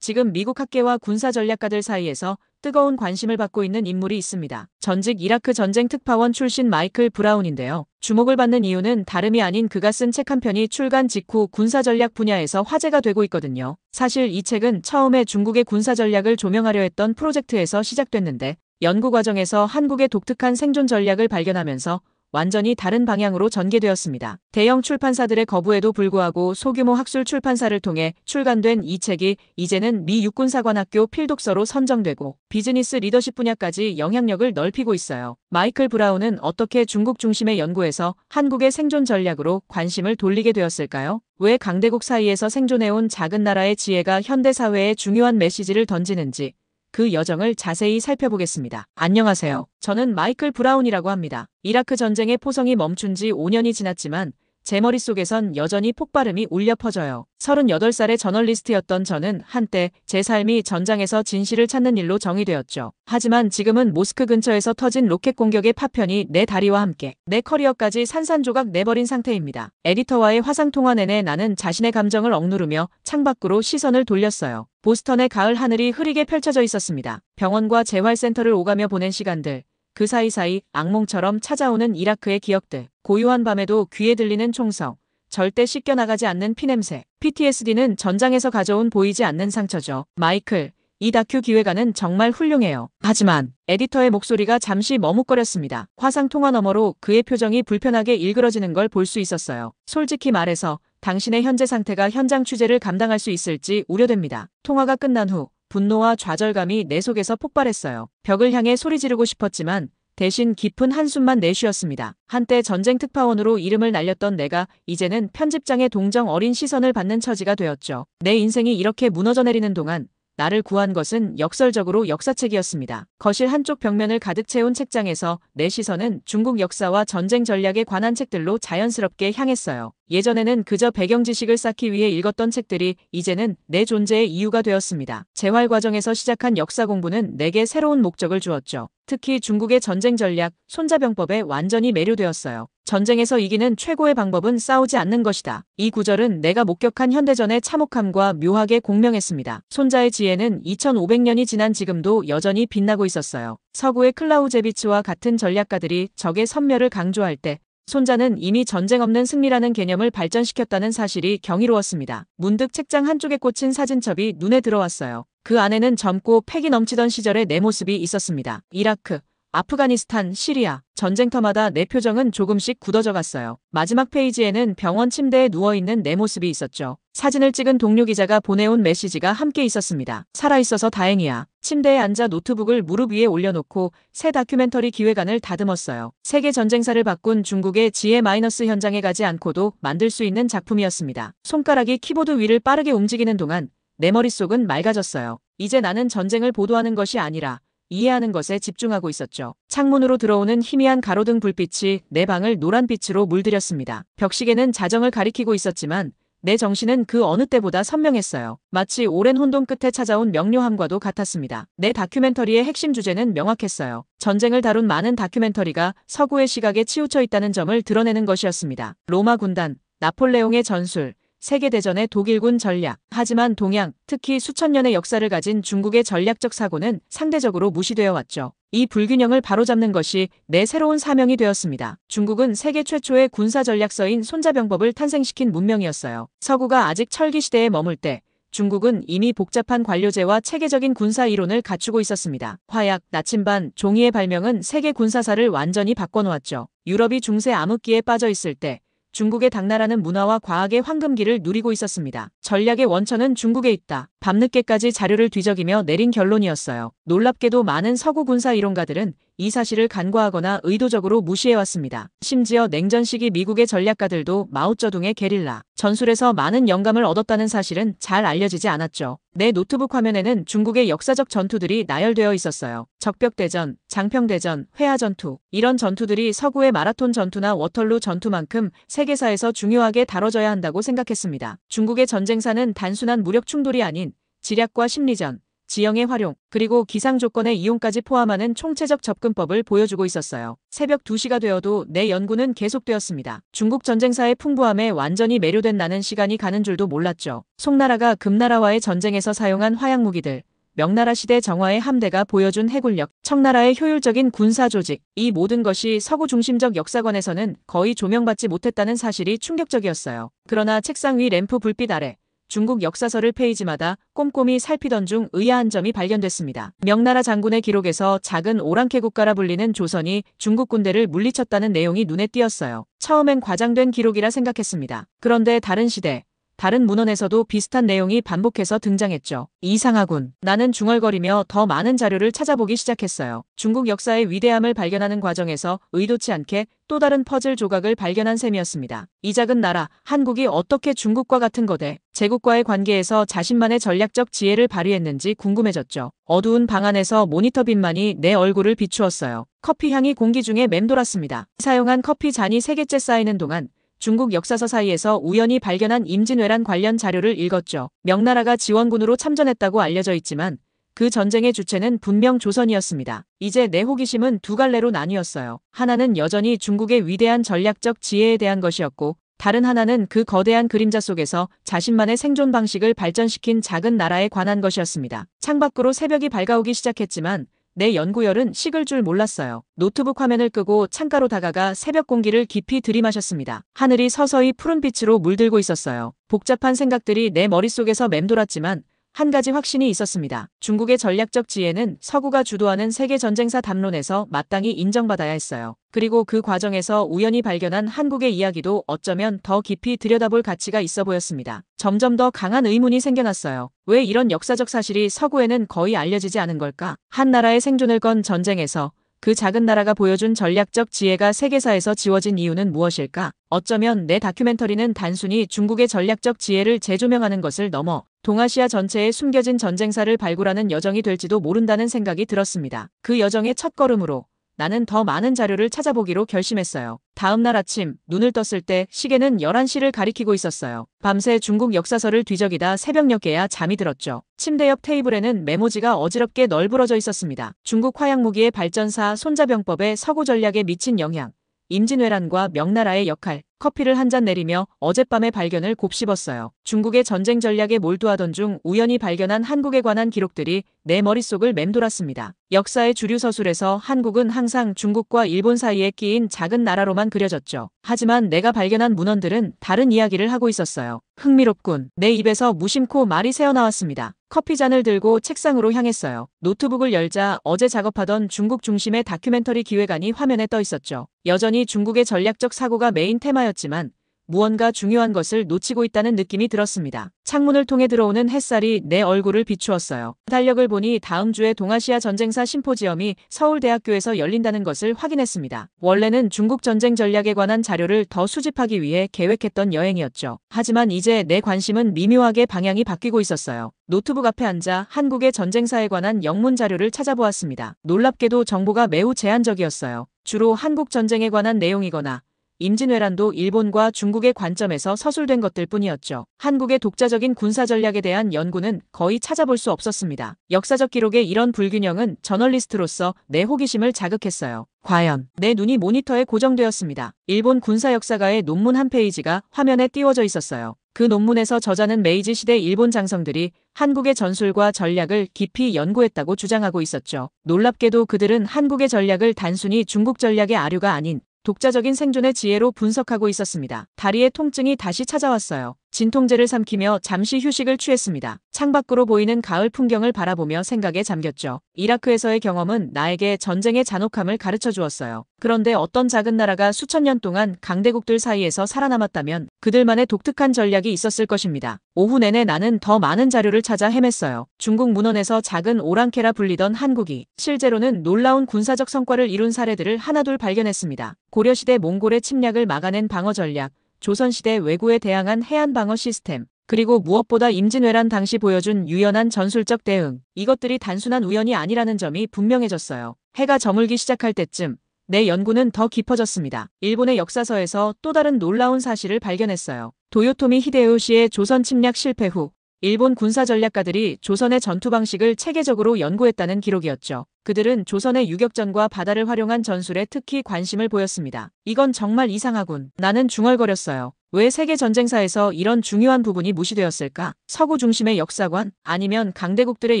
지금 미국 학계와 군사 전략가들 사이에서 뜨거운 관심을 받고 있는 인물이 있습니다. 전직 이라크 전쟁 특파원 출신 마이클 브라운인데요. 주목을 받는 이유는 다름이 아닌 그가 쓴 책 한 편이 출간 직후 군사 전략 분야에서 화제가 되고 있거든요. 사실 이 책은 처음에 중국의 군사 전략을 조명하려 했던 프로젝트에서 시작됐는데 연구 과정에서 한국의 독특한 생존 전략을 발견하면서 완전히 다른 방향으로 전개되었습니다. 대형 출판사들의 거부에도 불구하고 소규모 학술 출판사를 통해 출간된 이 책이 이제는 미 육군사관학교 필독서로 선정되고 비즈니스 리더십 분야까지 영향력을 넓히고 있어요. 마이클 브라운은 어떻게 중국 중심의 연구에서 한국의 생존 전략으로 관심을 돌리게 되었을까요? 왜 강대국 사이에서 생존해온 작은 나라의 지혜가 현대 사회에 중요한 메시지를 던지는지 그 여정을 자세히 살펴보겠습니다. 안녕하세요. 저는 마이클 브라운이라고 합니다. 이라크 전쟁의 포성이 멈춘 지 5년이 지났지만 제 머릿속에선 여전히 폭발음이 울려 퍼져요. 38살의 저널리스트였던 저는 한때 제 삶이 전장에서 진실을 찾는 일로 정의되었죠. 하지만 지금은 모스크 근처에서 터진 로켓 공격의 파편이 내 다리와 함께 내 커리어까지 산산조각 내버린 상태입니다. 에디터와의 화상통화 내내 나는 자신의 감정을 억누르며 창밖으로 시선을 돌렸어요. 보스턴의 가을 하늘이 흐리게 펼쳐져 있었습니다. 병원과 재활센터를 오가며 보낸 시간들, 그 사이사이 악몽처럼 찾아오는 이라크의 기억들, 고요한 밤에도 귀에 들리는 총성, 절대 씻겨나가지 않는 피냄새. PTSD는 전장에서 가져온 보이지 않는 상처죠. 마이클, 이 다큐 기획안은 정말 훌륭해요. 하지만 에디터의 목소리가 잠시 머뭇거렸습니다. 화상통화 너머로 그의 표정이 불편하게 일그러지는 걸 볼 수 있었어요. 솔직히 말해서 당신의 현재 상태가 현장 취재를 감당할 수 있을지 우려됩니다. 통화가 끝난 후 분노와 좌절감이 내 속에서 폭발했어요. 벽을 향해 소리 지르고 싶었지만 대신 깊은 한숨만 내쉬었습니다. 한때 전쟁 특파원으로 이름을 날렸던 내가 이제는 편집장의 동정 어린 시선을 받는 처지가 되었죠. 내 인생이 이렇게 무너져 내리는 동안 나를 구한 것은 역설적으로 역사책이었습니다. 거실 한쪽 벽면을 가득 채운 책장에서 내 시선은 중국 역사와 전쟁 전략에 관한 책들로 자연스럽게 향했어요. 예전에는 그저 배경 지식을 쌓기 위해 읽었던 책들이 이제는 내 존재의 이유가 되었습니다. 재활 과정에서 시작한 역사 공부는 내게 새로운 목적을 주었죠. 특히 중국의 전쟁 전략, 손자병법에 완전히 매료되었어요. 전쟁에서 이기는 최고의 방법은 싸우지 않는 것이다. 이 구절은 내가 목격한 현대전의 참혹함과 묘하게 공명했습니다. 손자의 지혜는 2500년이 지난 지금도 여전히 빛나고 있었어요. 서구의 클라우제비츠와 같은 전략가들이 적의 섬멸을 강조할 때 손자는 이미 전쟁 없는 승리라는 개념을 발전시켰다는 사실이 경이로웠습니다. 문득 책장 한쪽에 꽂힌 사진첩이 눈에 들어왔어요. 그 안에는 젊고 패기 넘치던 시절의 내 모습이 있었습니다. 이라크, 아프가니스탄, 시리아, 전쟁터마다 내 표정은 조금씩 굳어져 갔어요. 마지막 페이지에는 병원 침대에 누워있는 내 모습이 있었죠. 사진을 찍은 동료 기자가 보내온 메시지가 함께 있었습니다. 살아있어서 다행이야. 침대에 앉아 노트북을 무릎 위에 올려놓고 새 다큐멘터리 기획안을 다듬었어요. 세계 전쟁사를 바꾼 중국의 지혜 마이너스 현장에 가지 않고도 만들 수 있는 작품이었습니다. 손가락이 키보드 위를 빠르게 움직이는 동안 내 머릿속은 맑아졌어요. 이제 나는 전쟁을 보도하는 것이 아니라 이해하는 것에 집중하고 있었죠. 창문으로 들어오는 희미한 가로등 불빛이 내 방을 노란빛으로 물들였습니다. 벽시계는 자정을 가리키고 있었지만 내 정신은 그 어느 때보다 선명했어요. 마치 오랜 혼돈 끝에 찾아온 명료함과도 같았습니다. 내 다큐멘터리의 핵심 주제는 명확했어요. 전쟁을 다룬 많은 다큐멘터리가 서구의 시각에 치우쳐 있다는 점을 드러내는 것이었습니다. 로마 군단, 나폴레옹의 전술, 세계대전의 독일군 전략. 하지만 동양, 특히 수천 년의 역사를 가진 중국의 전략적 사고는 상대적으로 무시되어 왔죠. 이 불균형을 바로잡는 것이 내 새로운 사명이 되었습니다. 중국은 세계 최초의 군사 전략서인 손자병법을 탄생시킨 문명이었어요. 서구가 아직 철기 시대에 머물 때 중국은 이미 복잡한 관료제와 체계적인 군사 이론을 갖추고 있었습니다. 화약, 나침반, 종이의 발명은 세계 군사사를 완전히 바꿔놓았죠. 유럽이 중세 암흑기에 빠져 있을 때 중국의 당나라는 문화와 과학의 황금기를 누리고 있었습니다. 전략의 원천은 중국에 있다. 밤늦게까지 자료를 뒤적이며 내린 결론이었어요. 놀랍게도 많은 서구 군사 이론가들은 이 사실을 간과하거나 의도적으로 무시해왔습니다. 심지어 냉전 시기 미국의 전략가들도 마오쩌둥의 게릴라 전술에서 많은 영감을 얻었다는 사실은 잘 알려지지 않았죠. 내 노트북 화면에는 중국의 역사적 전투들이 나열되어 있었어요. 적벽대전, 장평대전, 회화전투. 이런 전투들이 서구의 마라톤 전투나 워털루 전투만큼 세계사에서 중요하게 다뤄져야 한다고 생각했습니다. 중국의 전쟁사는 단순한 무력 충돌이 아닌 지략과 심리전, 지형의 활용, 그리고 기상 조건의 이용까지 포함하는 총체적 접근법을 보여주고 있었어요. 새벽 2시가 되어도 내 연구는 계속되었습니다. 중국 전쟁사의 풍부함에 완전히 매료된 나는 시간이 가는 줄도 몰랐죠. 송나라가 금나라와의 전쟁에서 사용한 화약 무기들, 명나라 시대 정화의 함대가 보여준 해군력, 청나라의 효율적인 군사 조직, 이 모든 것이 서구 중심적 역사관에서는 거의 조명받지 못했다는 사실이 충격적이었어요. 그러나 책상 위 램프 불빛 아래 중국 역사서를 페이지마다 꼼꼼히 살피던 중 의아한 점이 발견됐습니다. 명나라 장군의 기록에서 작은 오랑캐 국가라 불리는 조선이 중국 군대를 물리쳤다는 내용이 눈에 띄었어요. 처음엔 과장된 기록이라 생각했습니다. 그런데 다른 시대, 다른 문헌에서도 비슷한 내용이 반복해서 등장했죠. 이상하군. 나는 중얼거리며 더 많은 자료를 찾아보기 시작했어요. 중국 역사의 위대함을 발견하는 과정에서 의도치 않게 또 다른 퍼즐 조각을 발견한 셈이었습니다. 이 작은 나라, 한국이 어떻게 중국과 같은 거대, 제국과의 관계에서 자신만의 전략적 지혜를 발휘했는지 궁금해졌죠. 어두운 방 안에서 모니터 빛만이 내 얼굴을 비추었어요. 커피 향이 공기 중에 맴돌았습니다. 사용한 커피 잔이 3개째 쌓이는 동안 중국 역사서 사이에서 우연히 발견한 임진왜란 관련 자료를 읽었죠. 명나라가 지원군으로 참전했다고 알려져 있지만 그 전쟁의 주체는 분명 조선이었습니다. 이제 내 호기심은 두 갈래로 나뉘었어요. 하나는 여전히 중국의 위대한 전략적 지혜에 대한 것이었고, 다른 하나는 그 거대한 그림자 속에서 자신만의 생존 방식을 발전시킨 작은 나라에 관한 것이었습니다. 창밖으로 새벽이 밝아오기 시작했지만 내 연구열은 식을 줄 몰랐어요. 노트북 화면을 끄고 창가로 다가가 새벽 공기를 깊이 들이마셨습니다. 하늘이 서서히 푸른빛으로 물들고 있었어요. 복잡한 생각들이 내 머릿속에서 맴돌았지만 한 가지 확신이 있었습니다. 중국의 전략적 지혜는 서구가 주도하는 세계 전쟁사 담론에서 마땅히 인정받아야 했어요. 그리고 그 과정에서 우연히 발견한 한국의 이야기도 어쩌면 더 깊이 들여다볼 가치가 있어 보였습니다. 점점 더 강한 의문이 생겨났어요. 왜 이런 역사적 사실이 서구에는 거의 알려지지 않은 걸까? 한 나라의 생존을 건 전쟁에서 그 작은 나라가 보여준 전략적 지혜가 세계사에서 지워진 이유는 무엇일까? 어쩌면 내 다큐멘터리는 단순히 중국의 전략적 지혜를 재조명하는 것을 넘어 동아시아 전체에 숨겨진 전쟁사를 발굴하는 여정이 될지도 모른다는 생각이 들었습니다. 그 여정의 첫걸음으로 나는 더 많은 자료를 찾아보기로 결심했어요. 다음 날 아침 눈을 떴을 때 시계는 11시를 가리키고 있었어요. 밤새 중국 역사서를 뒤적이다 새벽녘에야 잠이 들었죠. 침대 옆 테이블에는 메모지가 어지럽게 널브러져 있었습니다. 중국 화약무기의 발전사 손자병법에 서구 전략에 미친 영향, 임진왜란과 명나라의 역할, 커피를 한 잔 내리며 어젯밤의 발견을 곱씹었어요. 중국의 전쟁 전략에 몰두하던 중 우연히 발견한 한국에 관한 기록들이 내 머릿속을 맴돌았습니다. 역사의 주류 서술에서 한국은 항상 중국과 일본 사이에 끼인 작은 나라로만 그려졌죠. 하지만 내가 발견한 문헌들은 다른 이야기를 하고 있었어요. 흥미롭군. 내 입에서 무심코 말이 새어나왔습니다. 커피잔을 들고 책상으로 향했어요. 노트북을 열자 어제 작업하던 중국 중심의 다큐멘터리 기획안이 화면에 떠 있었죠. 여전히 중국의 전략적 사고가 메인 테마였지만 무언가 중요한 것을 놓치고 있다는 느낌이 들었습니다. 창문을 통해 들어오는 햇살이 내 얼굴을 비추었어요. 달력을 보니 다음 주에 동아시아 전쟁사 심포지엄이 서울대학교에서 열린다는 것을 확인했습니다. 원래는 중국 전쟁 전략에 관한 자료를 더 수집하기 위해 계획했던 여행이었죠. 하지만 이제 내 관심은 미묘하게 방향이 바뀌고 있었어요. 노트북 앞에 앉아 한국의 전쟁사에 관한 영문 자료를 찾아보았습니다. 놀랍게도 정보가 매우 제한적이었어요. 주로 한국 전쟁에 관한 내용이거나 임진왜란도 일본과 중국의 관점에서 서술된 것들 뿐이었죠. 한국의 독자적인 군사 전략에 대한 연구는 거의 찾아볼 수 없었습니다. 역사적 기록의 이런 불균형은 저널리스트로서 내 호기심을 자극했어요. 과연 내 눈이 모니터에 고정되었습니다. 일본 군사 역사가의 논문 한 페이지가 화면에 띄워져 있었어요. 그 논문에서 저자는 메이지 시대 일본 장성들이 한국의 전술과 전략을 깊이 연구했다고 주장하고 있었죠. 놀랍게도 그들은 한국의 전략을 단순히 중국 전략의 아류가 아닌 독자적인 생존의 지혜로 분석하고 있었습니다. 다리의 통증이 다시 찾아왔어요. 진통제를 삼키며 잠시 휴식을 취했습니다. 창밖으로 보이는 가을 풍경을 바라보며 생각에 잠겼죠. 이라크에서의 경험은 나에게 전쟁의 잔혹함을 가르쳐 주었어요. 그런데 어떤 작은 나라가 수천 년 동안 강대국들 사이에서 살아남았다면 그들만의 독특한 전략이 있었을 것입니다. 오후 내내 나는 더 많은 자료를 찾아 헤맸어요. 중국 문헌에서 작은 오랑캐라 불리던 한국이 실제로는 놀라운 군사적 성과를 이룬 사례들을 하나둘 발견했습니다. 고려시대 몽골의 침략을 막아낸 방어 전략, 조선시대 왜구에 대항한 해안 방어 시스템, 그리고 무엇보다 임진왜란 당시 보여준 유연한 전술적 대응, 이것들이 단순한 우연이 아니라는 점이 분명해졌어요. 해가 저물기 시작할 때쯤 내 연구는 더 깊어졌습니다. 일본의 역사서에서 또 다른 놀라운 사실을 발견했어요. 도요토미 히데요시의 조선 침략 실패 후 일본 군사 전략가들이 조선의 전투 방식을 체계적으로 연구했다는 기록이었죠. 그들은 조선의 유격전과 바다를 활용한 전술에 특히 관심을 보였습니다. 이건 정말 이상하군. 나는 중얼거렸어요. 왜 세계 전쟁사에서 이런 중요한 부분이 무시되었을까? 서구 중심의 역사관? 아니면 강대국들의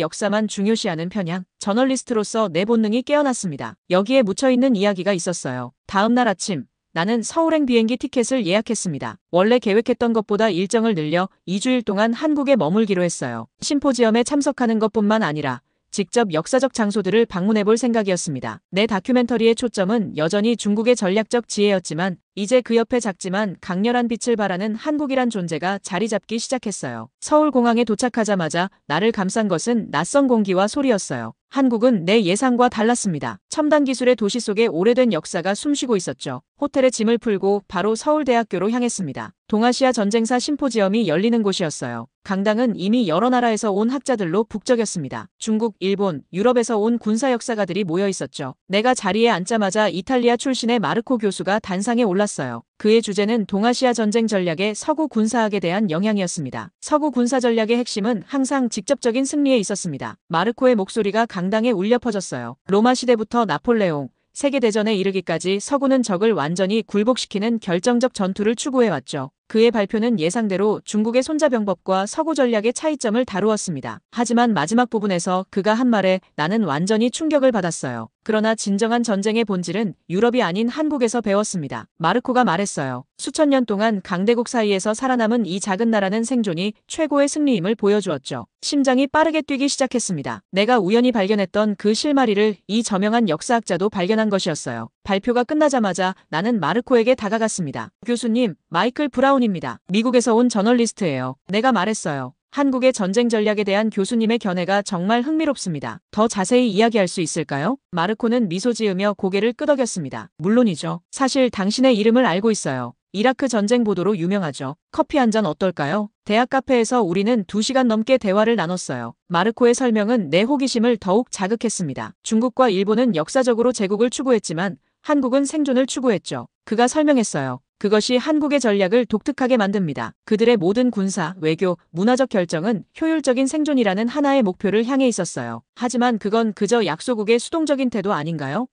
역사만 중요시하는 편향? 저널리스트로서 내 본능이 깨어났습니다. 여기에 묻혀있는 이야기가 있었어요. 다음 날 아침 나는 서울행 비행기 티켓을 예약했습니다. 원래 계획했던 것보다 일정을 늘려 2주일 동안 한국에 머물기로 했어요. 심포지엄에 참석하는 것뿐만 아니라 직접 역사적 장소들을 방문해볼 생각이었습니다. 내 다큐멘터리의 초점은 여전히 중국의 전략적 지혜였지만 이제 그 옆에 작지만 강렬한 빛을 발하는 한국이란 존재가 자리 잡기 시작했어요. 서울공항에 도착하자마자 나를 감싼 것은 낯선 공기와 소리였어요. 한국은 내 예상과 달랐습니다. 첨단 기술의 도시 속에 오래된 역사가 숨쉬고 있었죠. 호텔에 짐을 풀고 바로 서울대학교로 향했습니다. 동아시아 전쟁사 심포지엄이 열리는 곳이었어요. 강당은 이미 여러 나라에서 온 학자들로 북적였습니다. 중국, 일본, 유럽에서 온 군사 역사가들이 모여 있었죠. 내가 자리에 앉자마자 이탈리아 출신의 마르코 교수가 단상에 올랐어요. 그의 주제는 동아시아 전쟁 전략의 서구 군사학에 대한 영향이었습니다. 서구 군사 전략의 핵심은 항상 직접적인 승리에 있었습니다. 마르코의 목소리가 강당에 울려 퍼졌어요. 로마 시대부터 나폴레옹, 세계대전에 이르기까지 서구는 적을 완전히 굴복시키는 결정적 전투를 추구해왔죠. 그의 발표는 예상대로 중국의 손자병법과 서구 전략의 차이점을 다루었습니다. 하지만 마지막 부분에서 그가 한 말에 나는 완전히 충격을 받았어요. 그러나 진정한 전쟁의 본질은 유럽이 아닌 한국에서 배웠습니다. 마르코가 말했어요. 수천 년 동안 강대국 사이에서 살아남은 이 작은 나라는 생존이 최고의 승리임을 보여주었죠. 심장이 빠르게 뛰기 시작했습니다. 내가 우연히 발견했던 그 실마리를 이 저명한 역사학자도 발견한 것이었어요. 발표가 끝나자마자 나는 마르코에게 다가갔습니다. 교수님, 마이클 브라운입니다. 미국에서 온 저널리스트예요. 내가 말했어요. 한국의 전쟁 전략에 대한 교수님의 견해가 정말 흥미롭습니다. 더 자세히 이야기할 수 있을까요? 마르코는 미소 지으며 고개를 끄덕였습니다. 물론이죠. 사실 당신의 이름을 알고 있어요. 이라크 전쟁 보도로 유명하죠. 커피 한 잔 어떨까요? 대학 카페에서 우리는 2시간 넘게 대화를 나눴어요. 마르코의 설명은 내 호기심을 더욱 자극했습니다. 중국과 일본은 역사적으로 제국을 추구했지만 한국은 생존을 추구했죠. 그가 설명했어요. 그것이 한국의 전략을 독특하게 만듭니다. 그들의 모든 군사, 외교, 문화적 결정은 효율적인 생존이라는 하나의 목표를 향해 있었어요. 하지만 그건 그저 약소국의 수동적인 태도 아닌가요?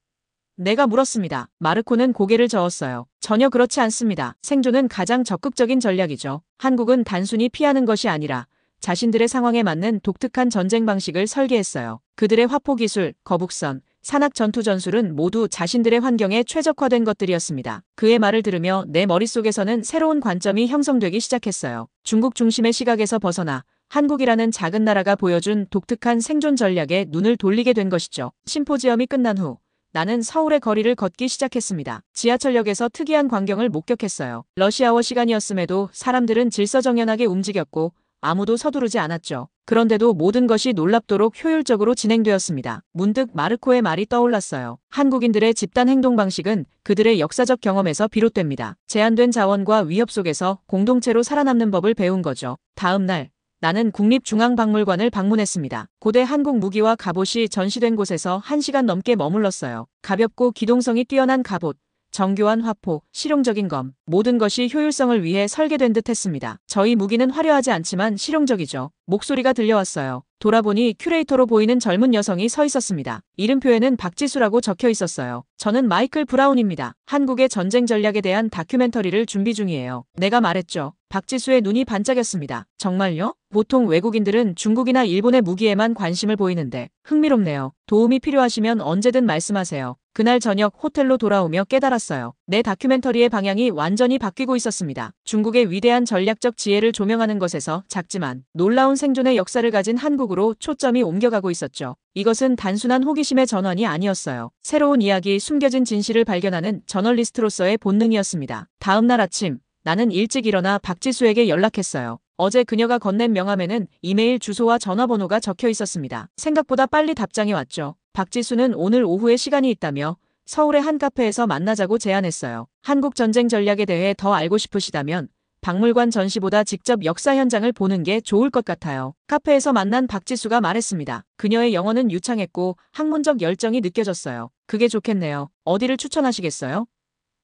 내가 물었습니다. 마르코는 고개를 저었어요. 전혀 그렇지 않습니다. 생존은 가장 적극적인 전략이죠. 한국은 단순히 피하는 것이 아니라 자신들의 상황에 맞는 독특한 전쟁 방식을 설계했어요. 그들의 화포 기술, 거북선, 산악 전투 전술은 모두 자신들의 환경에 최적화된 것들이었습니다. 그의 말을 들으며 내 머릿속에서는 새로운 관점이 형성되기 시작했어요. 중국 중심의 시각에서 벗어나 한국이라는 작은 나라가 보여준 독특한 생존 전략에 눈을 돌리게 된 것이죠. 심포지엄이 끝난 후 나는 서울의 거리를 걷기 시작했습니다. 지하철역에서 특이한 광경을 목격했어요. 러시아워 시간이었음에도 사람들은 질서정연하게 움직였고 아무도 서두르지 않았죠. 그런데도 모든 것이 놀랍도록 효율적으로 진행되었습니다. 문득 마르코의 말이 떠올랐어요. 한국인들의 집단 행동 방식은 그들의 역사적 경험에서 비롯됩니다. 제한된 자원과 위협 속에서 공동체로 살아남는 법을 배운 거죠. 다음 날 나는 국립중앙박물관을 방문했습니다. 고대 한국 무기와 갑옷이 전시된 곳에서 1시간 넘게 머물렀어요. 가볍고 기동성이 뛰어난 갑옷, 정교한 화포, 실용적인 검, 모든 것이 효율성을 위해 설계된 듯 했습니다. 저희 무기는 화려하지 않지만 실용적이죠. 목소리가 들려왔어요. 돌아보니 큐레이터로 보이는 젊은 여성이 서 있었습니다. 이름표에는 박지수라고 적혀 있었어요. 저는 마이클 브라운입니다. 한국의 전쟁 전략에 대한 다큐멘터리를 준비 중이에요. 내가 말했죠. 박지수의 눈이 반짝였습니다. 정말요? 보통 외국인들은 중국이나 일본의 무기에만 관심을 보이는데 흥미롭네요. 도움이 필요하시면 언제든 말씀하세요. 그날 저녁 호텔로 돌아오며 깨달았어요. 내 다큐멘터리의 방향이 완전히 바뀌고 있었습니다. 중국의 위대한 전략적 지혜를 조명하는 것에서 작지만 놀라운 생존의 역사를 가진 한국으로 초점이 옮겨가고 있었죠. 이것은 단순한 호기심의 전환이 아니었어요. 새로운 이야기, 숨겨진 진실을 발견하는 저널리스트로서의 본능이었습니다. 다음 날 아침 나는 일찍 일어나 박지수에게 연락했어요. 어제 그녀가 건넨 명함에는 이메일 주소와 전화번호가 적혀 있었습니다. 생각보다 빨리 답장이 왔죠. 박지수는 오늘 오후에 시간이 있다며 서울의 한 카페에서 만나자고 제안했어요. 한국 전쟁 전략에 대해 더 알고 싶으시다면 박물관 전시보다 직접 역사 현장을 보는 게 좋을 것 같아요. 카페에서 만난 박지수가 말했습니다. 그녀의 영어는 유창했고 학문적 열정이 느껴졌어요. 그게 좋겠네요. 어디를 추천하시겠어요?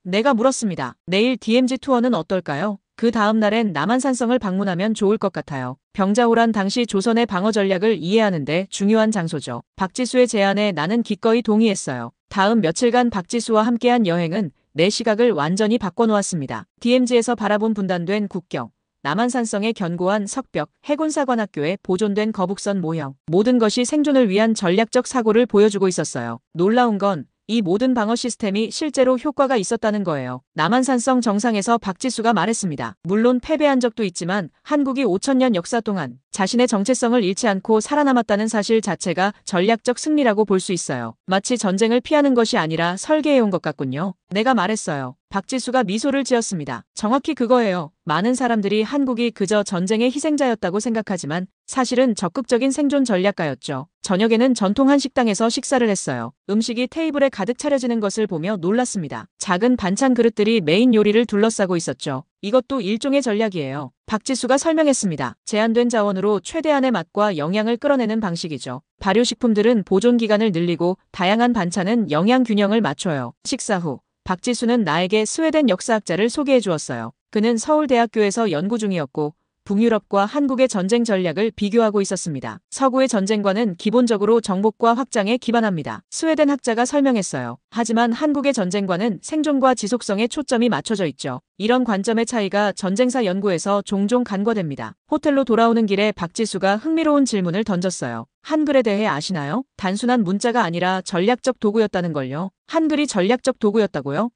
내가 물었습니다. 내일 DMZ 투어는 어떨까요? 그 다음 날엔 남한산성을 방문하면 좋을 것 같아요. 병자호란 당시 조선의 방어 전략을 이해하는데 중요한 장소죠. 박지수의 제안에 나는 기꺼이 동의했어요. 다음 며칠간 박지수와 함께한 여행은 내 시각을 완전히 바꿔놓았습니다. DMZ에서 바라본 분단된 국경, 남한산성의 견고한 석벽, 해군사관학교에 보존된 거북선 모형, 모든 것이 생존을 위한 전략적 사고를 보여주고 있었어요. 놀라운 건 이 모든 방어 시스템이 실제로 효과가 있었다는 거예요. 남한산성 정상에서 박지수가 말했습니다. 물론 패배한 적도 있지만 한국이 5천년 역사 동안 자신의 정체성을 잃지 않고 살아남았다는 사실 자체가 전략적 승리라고 볼 수 있어요. 마치 전쟁을 피하는 것이 아니라 설계해온 것 같군요. 내가 말했어요. 박지수가 미소를 지었습니다. 정확히 그거예요. 많은 사람들이 한국이 그저 전쟁의 희생자였다고 생각하지만 사실은 적극적인 생존 전략가였죠. 저녁에는 전통 한식당에서 식사를 했어요. 음식이 테이블에 가득 차려지는 것을 보며 놀랐습니다. 작은 반찬 그릇들이 메인 요리를 둘러싸고 있었죠. 이것도 일종의 전략이에요. 박지수가 설명했습니다. 제한된 자원으로 최대한의 맛과 영양을 끌어내는 방식이죠. 발효식품들은 보존 기간을 늘리고 다양한 반찬은 영양 균형을 맞춰요. 식사 후 박지수는 나에게 스웨덴 역사학자를 소개해 주었어요. 그는 서울대학교에서 연구 중이었고 북유럽과 한국의 전쟁 전략을 비교하고 있었습니다. 서구의 전쟁관은 기본적으로 정복과 확장에 기반합니다. 스웨덴 학자가 설명했어요. 하지만 한국의 전쟁관은 생존과 지속성에 초점이 맞춰져 있죠. 이런 관점의 차이가 전쟁사 연구에서 종종 간과됩니다. 호텔로 돌아오는 길에 박지수가 흥미로운 질문을 던졌어요. 한글에 대해 아시나요? 단순한 문자가 아니라 전략적 도구였다는 걸요. 한글이 전략적 도구였다고요?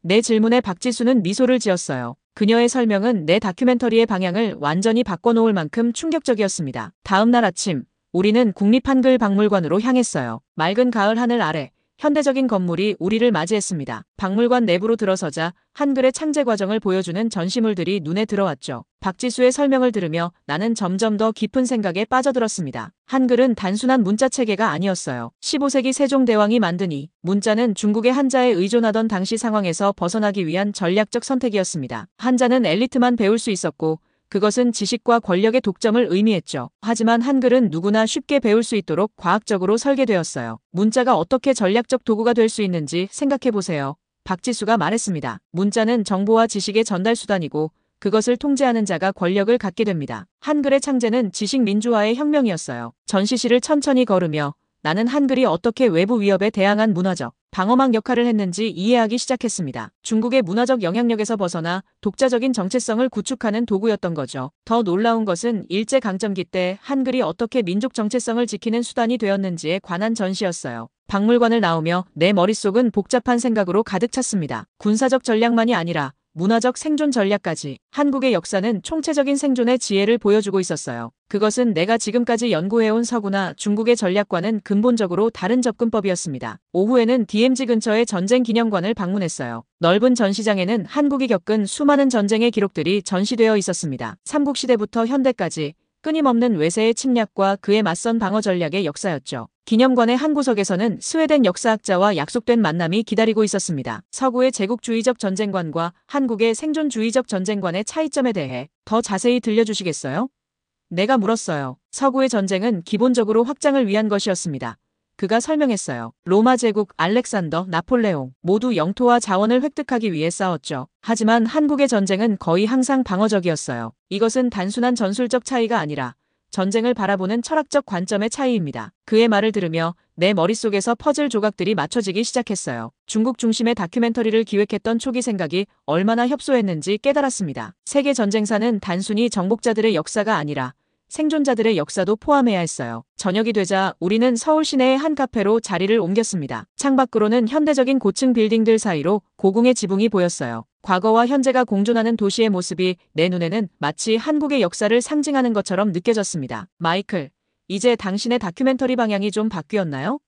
내 질문에 박지수는 미소를 지었어요. 그녀의 설명은 내 다큐멘터리의 방향을 완전히 바꿔놓을 만큼 충격적이었습니다. 다음 날 아침, 우리는 국립한글박물관으로 향했어요. 맑은 가을 하늘 아래 현대적인 건물이 우리를 맞이했습니다. 박물관 내부로 들어서자 한글의 창제 과정을 보여주는 전시물들이 눈에 들어왔죠. 박지수의 설명을 들으며 나는 점점 더 깊은 생각에 빠져들었습니다. 한글은 단순한 문자 체계가 아니었어요. 15세기 세종대왕이 만든 이 문자는 중국의 한자에 의존하던 당시 상황에서 벗어나기 위한 전략적 선택이었습니다. 한자는 엘리트만 배울 수 있었고 그것은 지식과 권력의 독점을 의미했죠. 하지만 한글은 누구나 쉽게 배울 수 있도록 과학적으로 설계되었어요. 문자가 어떻게 전략적 도구가 될 수 있는지 생각해보세요. 박지수가 말했습니다. 문자는 정보와 지식의 전달 수단이고 그것을 통제하는 자가 권력을 갖게 됩니다. 한글의 창제는 지식 민주화의 혁명이었어요. 전시실을 천천히 걸으며 나는 한글이 어떻게 외부 위협에 대항한 문화적 방어막 역할을 했는지 이해하기 시작했습니다. 중국의 문화적 영향력에서 벗어나 독자적인 정체성을 구축하는 도구였던 거죠. 더 놀라운 것은 일제강점기 때 한글이 어떻게 민족 정체성을 지키는 수단이 되었는지에 관한 전시였어요. 박물관을 나오며 내 머릿속은 복잡한 생각으로 가득 찼습니다. 군사적 전략만이 아니라 문화적 생존 전략까지 한국의 역사는 총체적인 생존의 지혜를 보여주고 있었어요. 그것은 내가 지금까지 연구해온 서구나 중국의 전략과는 근본적으로 다른 접근법이었습니다. 오후에는 DMZ 근처의 전쟁 기념관을 방문했어요. 넓은 전시장에는 한국이 겪은 수많은 전쟁의 기록들이 전시되어 있었습니다. 삼국시대부터 현대까지 끊임없는 외세의 침략과 그에 맞선 방어 전략의 역사였죠. 기념관의 한 구석에서는 스웨덴 역사학자와 약속된 만남이 기다리고 있었습니다. 서구의 제국주의적 전쟁관과 한국의 생존주의적 전쟁관의 차이점에 대해 더 자세히 들려주시겠어요? 내가 물었어요. 서구의 전쟁은 기본적으로 확장을 위한 것이었습니다. 그가 설명했어요. 로마 제국, 알렉산더, 나폴레옹 모두 영토와 자원을 획득하기 위해 싸웠죠. 하지만 한국의 전쟁은 거의 항상 방어적이었어요. 이것은 단순한 전술적 차이가 아니라 전쟁을 바라보는 철학적 관점의 차이입니다. 그의 말을 들으며 내 머릿속에서 퍼즐 조각들이 맞춰지기 시작했어요. 중국 중심의 다큐멘터리를 기획했던 초기 생각이 얼마나 협소했는지 깨달았습니다. 세계 전쟁사는 단순히 정복자들의 역사가 아니라 생존자들의 역사도 포함해야 했어요. 저녁이 되자 우리는 서울 시내의 한 카페로 자리를 옮겼습니다. 창밖으로는 현대적인 고층 빌딩들 사이로 고궁의 지붕이 보였어요. 과거와 현재가 공존하는 도시의 모습이 내 눈에는 마치 한국의 역사를 상징하는 것처럼 느껴졌습니다. 마이클, 이제 당신의 다큐멘터리 방향이 좀 바뀌었나요?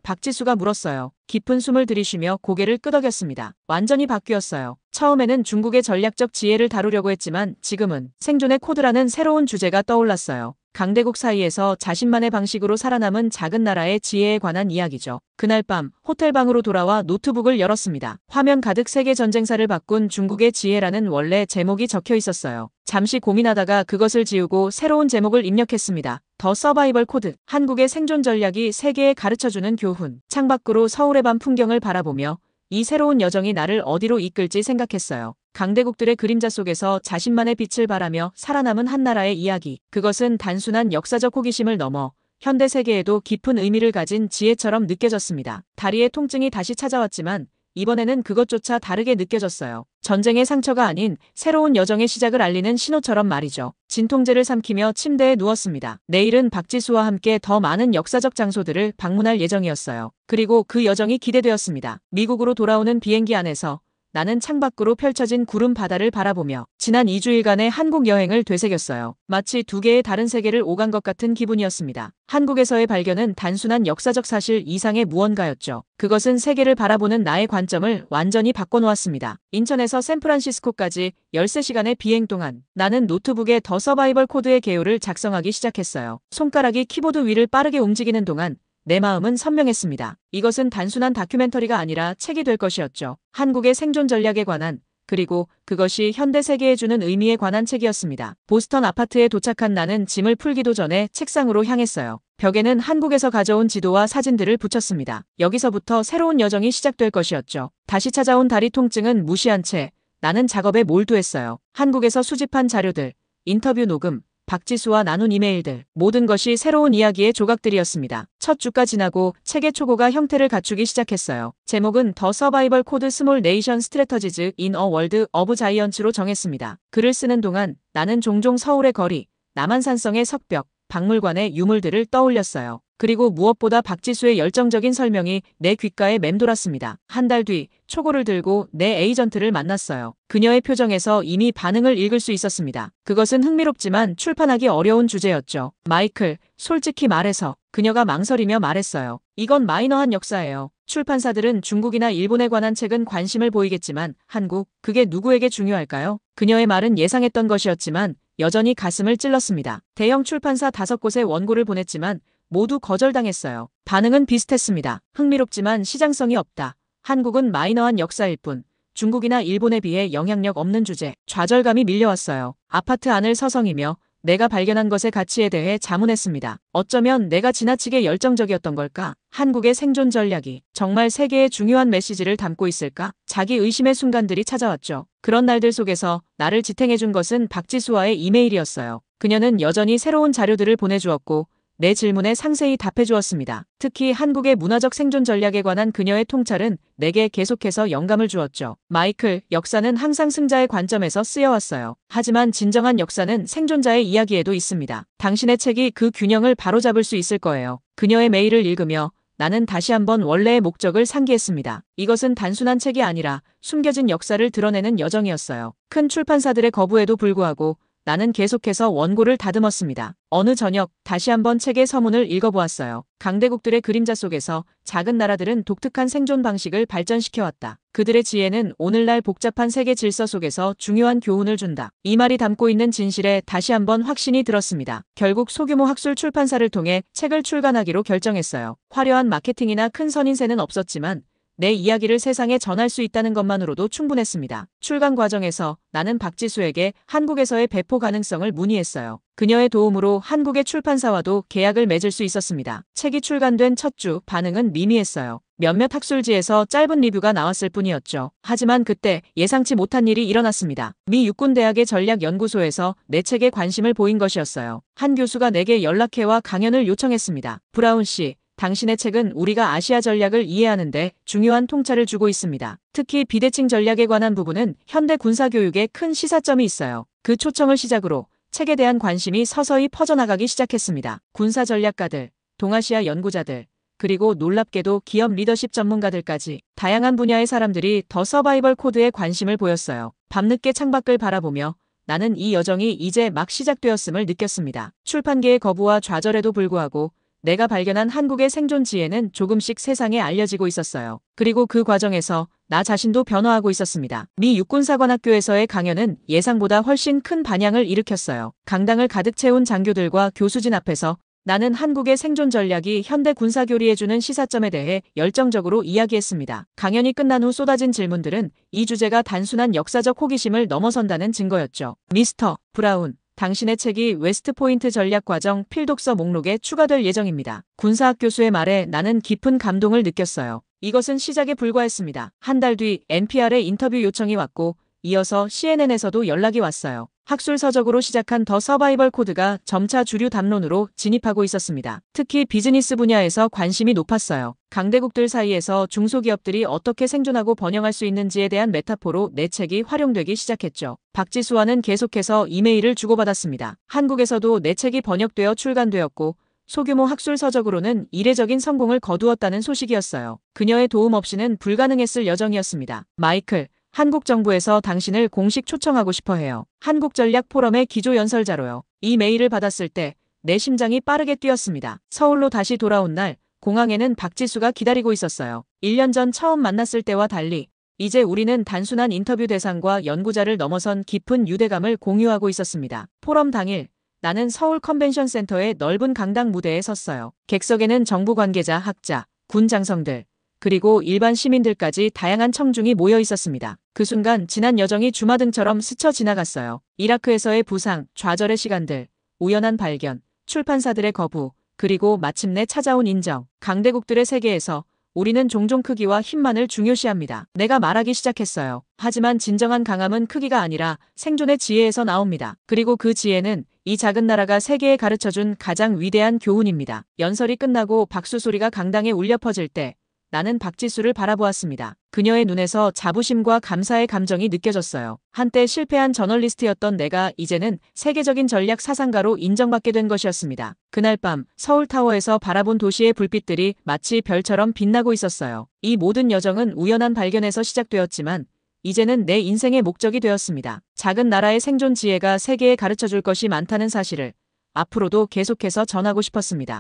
박지수가 물었어요. 깊은 숨을 들이쉬며 고개를 끄덕였습니다. 완전히 바뀌었어요. 처음에는 중국의 전략적 지혜를 다루려고 했지만 지금은 생존의 코드라는 새로운 주제가 떠올랐어요. 강대국 사이에서 자신만의 방식으로 살아남은 작은 나라의 지혜에 관한 이야기죠. 그날 밤 호텔 방으로 돌아와 노트북을 열었습니다. 화면 가득 세계 전쟁사를 바꾼 중국의 지혜라는 원래 제목이 적혀 있었어요. 잠시 고민하다가 그것을 지우고 새로운 제목을 입력했습니다. 더 서바이벌 코드. 한국의 생존 전략이 세계에 가르쳐주는 교훈. 창밖으로 서울의 밤 풍경을 바라보며 이 새로운 여정이 나를 어디로 이끌지 생각했어요. 강대국들의 그림자 속에서 자신만의 빛을 발하며 살아남은 한 나라의 이야기. 그것은 단순한 역사적 호기심을 넘어 현대 세계에도 깊은 의미를 가진 지혜처럼 느껴졌습니다. 다리의 통증이 다시 찾아왔지만 이번에는 그것조차 다르게 느껴졌어요. 전쟁의 상처가 아닌 새로운 여정의 시작을 알리는 신호처럼 말이죠. 진통제를 삼키며 침대에 누웠습니다. 내일은 박지수와 함께 더 많은 역사적 장소들을 방문할 예정이었어요. 그리고 그 여정이 기대되었습니다. 미국으로 돌아오는 비행기 안에서 나는 창밖으로 펼쳐진 구름 바다를 바라보며 지난 2주일간의 한국 여행을 되새겼어요. 마치 두 개의 다른 세계를 오간 것 같은 기분이었습니다. 한국에서의 발견은 단순한 역사적 사실 이상의 무언가였죠. 그것은 세계를 바라보는 나의 관점을 완전히 바꿔놓았습니다. 인천에서 샌프란시스코까지 13시간의 비행 동안 나는 노트북에 더 서바이벌 코드의 개요를 작성하기 시작했어요. 손가락이 키보드 위를 빠르게 움직이는 동안 내 마음은 선명했습니다. 이것은 단순한 다큐멘터리가 아니라 책이 될 것이었죠. 한국의 생존 전략에 관한, 그리고 그것이 현대 세계에 주는 의미에 관한 책이었습니다. 보스턴 아파트에 도착한 나는 짐을 풀기도 전에 책상으로 향했어요. 벽에는 한국에서 가져온 지도와 사진들을 붙였습니다. 여기서부터 새로운 여정이 시작될 것이었죠. 다시 찾아온 다리 통증은 무시한 채 나는 작업에 몰두했어요. 한국에서 수집한 자료들, 인터뷰 녹음, 박지수와 나눈 이메일들, 모든 것이 새로운 이야기의 조각들이었습니다. 첫 주가 지나고 책의 초고가 형태를 갖추기 시작했어요. 제목은 더 서바이벌 코드 스몰 네이션 스트래터지즈 인 어 월드 오브 자이언츠로 정했습니다. 글을 쓰는 동안 나는 종종 서울의 거리, 남한산성의 석벽, 박물관의 유물들을 떠올렸어요. 그리고 무엇보다 박지수의 열정적인 설명이 내 귓가에 맴돌았습니다. 한 달 뒤 초고를 들고 내 에이전트를 만났어요. 그녀의 표정에서 이미 반응을 읽을 수 있었습니다. 그것은 흥미롭지만 출판하기 어려운 주제였죠. 마이클, 솔직히 말해서 그녀가 망설이며 말했어요. 이건 마이너한 역사예요. 출판사들은 중국이나 일본에 관한 책은 관심을 보이겠지만 한국, 그게 누구에게 중요할까요? 그녀의 말은 예상했던 것이었지만 여전히 가슴을 찔렀습니다. 대형 출판사 5곳에 원고를 보냈지만 모두 거절당했어요. 반응은 비슷했습니다. 흥미롭지만 시장성이 없다. 한국은 마이너한 역사일 뿐. 중국이나 일본에 비해 영향력 없는 주제. 좌절감이 밀려왔어요. 아파트 안을 서성이며 내가 발견한 것의 가치에 대해 자문했습니다. 어쩌면 내가 지나치게 열정적이었던 걸까? 한국의 생존 전략이 정말 세계의 중요한 메시지를 담고 있을까? 자기 의심의 순간들이 찾아왔죠. 그런 날들 속에서 나를 지탱해준 것은 박지수와의 이메일이었어요. 그녀는 여전히 새로운 자료들을 보내주었고 내 질문에 상세히 답해주었습니다. 특히 한국의 문화적 생존 전략에 관한 그녀의 통찰은 내게 계속해서 영감을 주었죠. 마이클, 역사는 항상 승자의 관점에서 쓰여왔어요. 하지만 진정한 역사는 생존자의 이야기에도 있습니다. 당신의 책이 그 균형을 바로잡을 수 있을 거예요. 그녀의 메일을 읽으며 나는 다시 한번 원래의 목적을 상기했습니다. 이것은 단순한 책이 아니라 숨겨진 역사를 드러내는 여정이었어요. 큰 출판사들의 거부에도 불구하고 나는 계속해서 원고를 다듬었습니다. 어느 저녁 다시 한번 책의 서문을 읽어보았어요. 강대국들의 그림자 속에서 작은 나라들은 독특한 생존 방식을 발전시켜왔다. 그들의 지혜는 오늘날 복잡한 세계 질서 속에서 중요한 교훈을 준다. 이 말이 담고 있는 진실에 다시 한번 확신이 들었습니다. 결국 소규모 학술 출판사를 통해 책을 출간하기로 결정했어요. 화려한 마케팅이나 큰 선인세는 없었지만 내 이야기를 세상에 전할 수 있다는 것만으로도 충분했습니다. 출간 과정에서 나는 박지수에게 한국에서의 배포 가능성을 문의했어요. 그녀의 도움으로 한국의 출판사와도 계약을 맺을 수 있었습니다. 책이 출간된 첫 주 반응은 미미했어요. 몇몇 학술지에서 짧은 리뷰가 나왔을 뿐이었죠. 하지만 그때 예상치 못한 일이 일어났습니다. 미 육군대학의 전략연구소에서 내 책에 관심을 보인 것이었어요. 한 교수가 내게 연락해와 강연을 요청했습니다. 브라운 씨, 당신의 책은 우리가 아시아 전략을 이해하는 데 중요한 통찰을 주고 있습니다. 특히 비대칭 전략에 관한 부분은 현대 군사교육에 큰 시사점이 있어요. 그 초청을 시작으로 책에 대한 관심이 서서히 퍼져나가기 시작했습니다. 군사 전략가들, 동아시아 연구자들, 그리고 놀랍게도 기업 리더십 전문가들까지 다양한 분야의 사람들이 더 서바이벌 코드에 관심을 보였어요. 밤늦게 창밖을 바라보며 나는 이 여정이 이제 막 시작되었음을 느꼈습니다. 출판계의 거부와 좌절에도 불구하고 내가 발견한 한국의 생존 지혜는 조금씩 세상에 알려지고 있었어요. 그리고 그 과정에서 나 자신도 변화하고 있었습니다. 미 육군사관학교에서의 강연은 예상보다 훨씬 큰 반향을 일으켰어요. 강당을 가득 채운 장교들과 교수진 앞에서 나는 한국의 생존 전략이 현대 군사교리에 주는 시사점에 대해 열정적으로 이야기했습니다. 강연이 끝난 후 쏟아진 질문들은 이 주제가 단순한 역사적 호기심을 넘어선다는 증거였죠. 미스터 브라운, 당신의 책이 웨스트포인트 전략과정 필독서 목록에 추가될 예정입니다. 군사학 교수의 말에 나는 깊은 감동을 느꼈어요. 이것은 시작에 불과했습니다. 한 달 뒤 NPR의 인터뷰 요청이 왔고 이어서 CNN에서도 연락이 왔어요. 학술서적으로 시작한 더 서바이벌 코드가 점차 주류 담론으로 진입하고 있었습니다. 특히 비즈니스 분야에서 관심이 높았어요. 강대국들 사이에서 중소기업들이 어떻게 생존하고 번영할 수 있는지에 대한 메타포로 내 책이 활용되기 시작했죠. 박지수와는 계속해서 이메일을 주고받았습니다. 한국에서도 내 책이 번역되어 출간되었고 소규모 학술서적으로는 이례적인 성공을 거두었다는 소식이었어요. 그녀의 도움 없이는 불가능했을 여정이었습니다. 마이클, 한국 정부에서 당신을 공식 초청하고 싶어 해요. 한국전략 포럼의 기조연설자로요. 이 메일을 받았을 때 내 심장이 빠르게 뛰었습니다. 서울로 다시 돌아온 날 공항에는 박지수가 기다리고 있었어요. 1년 전 처음 만났을 때와 달리 이제 우리는 단순한 인터뷰 대상과 연구자를 넘어선 깊은 유대감을 공유하고 있었습니다. 포럼 당일 나는 서울 컨벤션 센터의 넓은 강당 무대에 섰어요. 객석에는 정부 관계자, 학자, 군 장성들, 그리고 일반 시민들까지 다양한 청중이 모여 있었습니다. 그 순간 지난 여정이 주마등처럼 스쳐 지나갔어요. 이라크에서의 부상, 좌절의 시간들, 우연한 발견, 출판사들의 거부, 그리고 마침내 찾아온 인정. 강대국들의 세계에서 우리는 종종 크기와 힘만을 중요시합니다. 내가 말하기 시작했어요. 하지만 진정한 강함은 크기가 아니라 생존의 지혜에서 나옵니다. 그리고 그 지혜는 이 작은 나라가 세계에 가르쳐준 가장 위대한 교훈입니다. 연설이 끝나고 박수 소리가 강당에 울려 퍼질 때 나는 박지수를 바라보았습니다. 그녀의 눈에서 자부심과 감사의 감정이 느껴졌어요. 한때 실패한 저널리스트였던 내가 이제는 세계적인 전략 사상가로 인정받게 된 것이었습니다. 그날 밤 서울타워에서 바라본 도시의 불빛들이 마치 별처럼 빛나고 있었어요. 이 모든 여정은 우연한 발견에서 시작되었지만 이제는 내 인생의 목적이 되었습니다. 작은 나라의 생존 지혜가 세계에 가르쳐줄 것이 많다는 사실을 앞으로도 계속해서 전하고 싶었습니다.